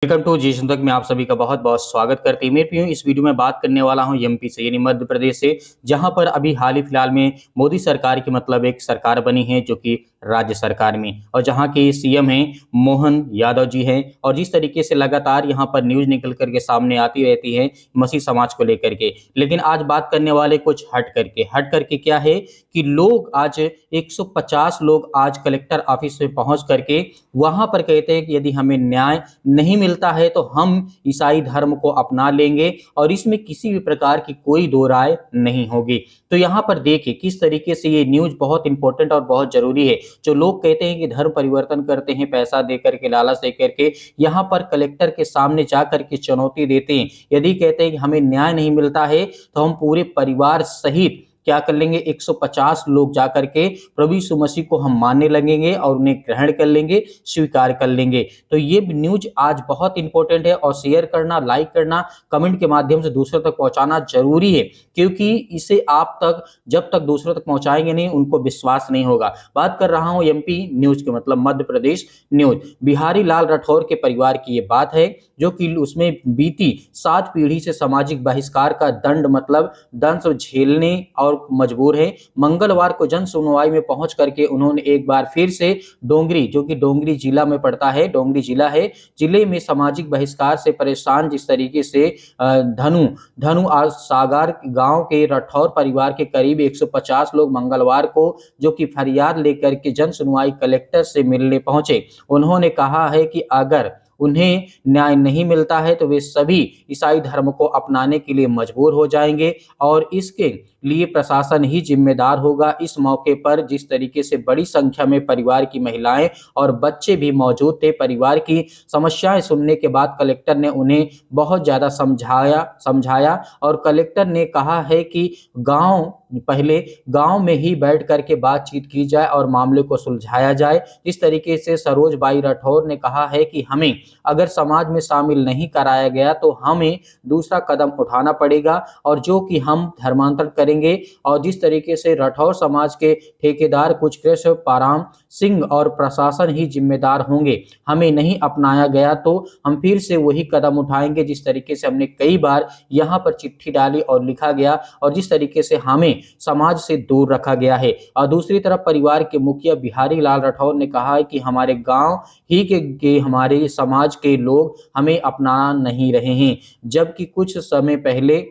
Welcome to जी तक में आप सभी का बहुत बहुत स्वागत करते हैं। मेरे इस वीडियो में बात करने वाला हूं एमपी से यानी मध्य प्रदेश से, जहां पर अभी हाल ही फिलहाल में मोदी सरकार की मतलब एक सरकार बनी है जो कि राज्य सरकार में, और जहां के सीएम हैं मोहन यादव जी हैं। और जिस तरीके से लगातार यहां पर न्यूज निकल करके सामने आती रहती है मसीह समाज को लेकर के, लेकिन आज बात करने वाले कुछ हट करके क्या है कि लोग आज 150 लोग आज कलेक्टर ऑफिस में पहुंच करके वहां पर कहते हैं कि यदि हमें न्याय नहीं मिलता है तो हम ईसाई धर्म को अपना लेंगे और इसमें किसी भी प्रकार की कोई दो राय नहीं होगी। तो यहाँ पर देखिए किस तरीके से ये न्यूज बहुत इंपॉर्टेंट और बहुत जरूरी है। जो लोग कहते हैं कि धर्म परिवर्तन करते हैं पैसा दे करके, लालच दे करके, यहाँ पर कलेक्टर के सामने जा करके चुनौती देते हैं। यदि कहते हैं कि हमें न्याय नहीं मिलता है तो हम पूरे परिवार सहित क्या कर लेंगे, 150 लोग जाकर के प्रभु यीशु मसीह को हम मानने लगेंगे और उन्हें ग्रहण कर लेंगे, स्वीकार कर लेंगे। तो ये न्यूज आज बहुत इंपॉर्टेंट है और शेयर करना, लाइक करना, कमेंट के माध्यम से दूसरों तक पहुंचाना जरूरी है, क्योंकि इसे आप तक जब तक दूसरों तक पहुंचाएंगे नहीं उनको विश्वास नहीं होगा। बात कर रहा हूं एमपी न्यूज के मतलब मध्य प्रदेश न्यूज। बिहारी लाल राठौर के परिवार की ये बात है जो कि उसमें बीती 7 पीढ़ी से सामाजिक बहिष्कार का दंड मतलब दंश झेलने और मजबूर है। मंगलवार को जन सुनवाई में पहुंच करके उन्होंने एक बार फिर से डोंगरी, जो कि डोंगरी जिला में पड़ता है, डोंगरी जिला है, जिले में सामाजिक बहिष्कार से परेशान जिस तरीके से धनु धनु सागर गांव के राठौर परिवार के करीब 150 लोग मंगलवार को जो कि फरियाद लेकर के जन सुनवाई कलेक्टर से मिलने पहुंचे। उन्होंने कहा है कि अगर उन्हें न्याय नहीं मिलता है तो वे सभी ईसाई धर्म को अपनाने के लिए मजबूर हो जाएंगे और इसके लिए प्रशासन ही जिम्मेदार होगा। इस मौके पर जिस तरीके से बड़ी संख्या में परिवार की महिलाएं और बच्चे भी मौजूद थे, परिवार की समस्याएं सुनने के बाद कलेक्टर ने उन्हें बहुत ज्यादा समझाया और कलेक्टर ने कहा है कि पहले गांव में ही बैठ करके बातचीत की जाए और मामले को सुलझाया जाए। इस तरीके से सरोज बाई राठौर ने कहा है कि हमें अगर समाज में शामिल नहीं कराया गया तो हमें दूसरा कदम उठाना पड़ेगा और जो कि हम धर्मांतरण करेंगे। और जिस तरीके से राठौर समाज के ठेकेदार कुछ कृष्ण पाराम सिंह और प्रशासन ही जिम्मेदार होंगे, हमें नहीं अपनाया गया तो हम फिर से वही कदम उठाएंगे जिस तरीके से हमने कई बार यहाँ पर चिट्ठी डाली और लिखा गया और जिस तरीके से हमें समाज से दूर रखा गया है। और दूसरी तरफ परिवार के मुखिया बिहारी लाल राठौर ने कहा है कि हमारे गांव ही के हमारे समाज के लोग हमें अपना नहीं रहे हैं, जबकि कुछ समय पहले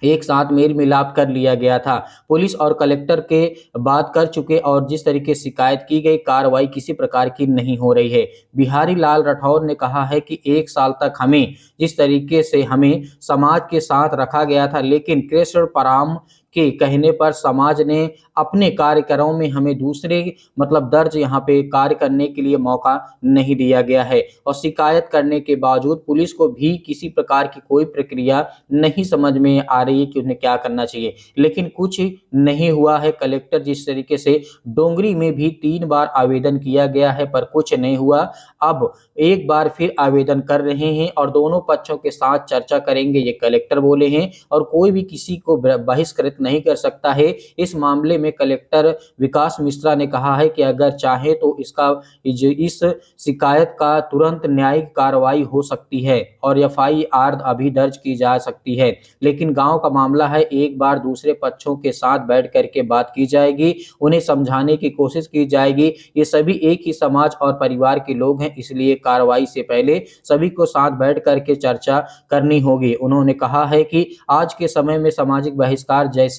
एक साथ मेल मिलाप कर लिया गया था। पुलिस और कलेक्टर के बात कर चुके और जिस तरीके से शिकायत की गई कार्रवाई किसी प्रकार की नहीं हो रही है। बिहारी लाल राठौर ने कहा है कि 1 साल तक हमें जिस तरीके से हमें समाज के साथ रखा गया था, लेकिन कृष्ण पराम के कहने पर समाज ने अपने कार्यक्रमों में हमें दूसरे मतलब दर्ज यहाँ पे कार्य करने के लिए मौका नहीं दिया गया है और शिकायत करने के बावजूद पुलिस को भी किसी प्रकार की कोई प्रक्रिया नहीं समझ में आ रही है कि उन्हें क्या करना चाहिए, लेकिन कुछ नहीं हुआ है। कलेक्टर जिस तरीके से डोंगरी में भी 3 बार आवेदन किया गया है पर कुछ नहीं हुआ, अब एक बार फिर आवेदन कर रहे हैं और दोनों पक्षों के साथ चर्चा करेंगे, ये कलेक्टर बोले हैं। और कोई भी किसी को बहिष्कृत नहीं कर सकता है। इस मामले में कलेक्टर विकास मिश्रा ने कहा है कि अगर चाहे तो इस शिकायत का तुरंत न्यायिक कार्रवाई हो सकती है और एफआईआर अभी दर्ज की जा सकती है, लेकिन गांव का मामला है, एक बार दूसरे पक्षों के साथ बैठ करके बात की जाएगी, उन्हें समझाने की कोशिश की जाएगी। ये सभी एक ही समाज और परिवार के लोग हैं, इसलिए कार्रवाई से पहले सभी को साथ बैठ करके चर्चा करनी होगी। उन्होंने कहा है कि आज के समय में सामाजिक बहिष्कार जैसी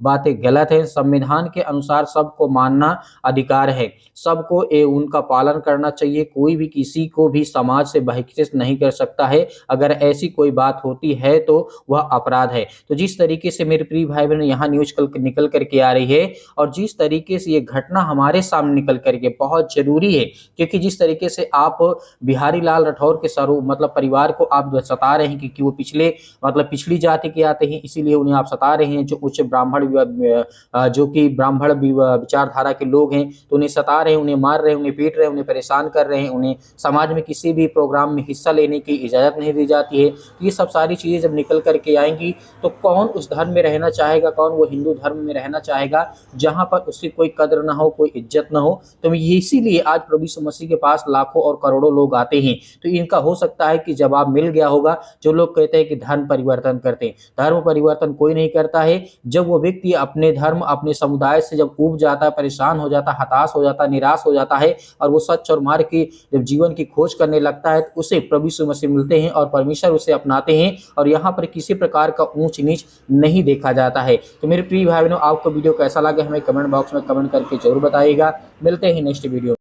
बातें गलत हैं। संविधान के अनुसार सबको मानना अधिकार है, सबको उनका पालन करना चाहिए। कोई भी किसी को भी समाज से बहिष्कृत नहीं कर सकता है। अगर ऐसी कोई बात होती है तो वह अपराध है। तो जिस तरीके से मेरे प्रिय भाई बहन यहाँ न्यूज निकल करके आ रही है और जिस तरीके से ये घटना हमारे सामने निकल करके बहुत जरूरी है, क्योंकि जिस तरीके से आप बिहारी लाल राठौर के मतलब परिवार को आप सता रहे हैं क्योंकि वो पिछले मतलब पिछड़ी जाति के आते हैं, इसीलिए उन्हें आप सता रहे हैं। जो उच्च ब्राह्मण जो कि ब्राह्मण विचारधारा के लोग हैं तो उन्हें सता रहे हैं, उन्हें मार रहे हैं, उन्हें पीट रहे हैं, उन्हें परेशान कर रहे हैं, उन्हें समाज में किसी भी प्रोग्राम में हिस्सा लेने की इजाज़त नहीं दी जाती है। तो ये सब सारी चीज़ें जब निकल कर के आएँगी तो कौन उस धर्म में रहना चाहेगा, कौन वो हिंदू धर्म में रहना चाहेगा जहाँ पर उसकी कोई कद्र ना हो, कोई इज्जत ना हो। तो ये इसीलिए आज प्रभु यीशु मसीह के पास लाखों और करोड़ों लोग आते हैं। तो इनका हो सकता है कि जवाब मिल गया होगा। जो लोग कहते हैं कि धर्म परिवर्तन करते हैं, धर्म परिवर्तन कोई नहीं करता है। जब वो व्यक्ति अपने धर्म, अपने समुदाय से जब ऊब जाता है, परेशान हो जाता है, हताश हो जाता है, निराश हो जाता है और वो सच और मार्ग की जब जीवन की खोज करने लगता है तो उसे प्रभु यीशु मसीह मिलते हैं और परमेश्वर उसे अपनाते हैं और यहाँ पर किसी प्रकार का ऊंच नीच नहीं देखा जाता है। तो मेरे प्रिय भाई बहनों, आपको वीडियो कैसा लगा हमें कमेंट बॉक्स में कमेंट करके जरूर बताइएगा। मिलते हैं नेक्स्ट वीडियो।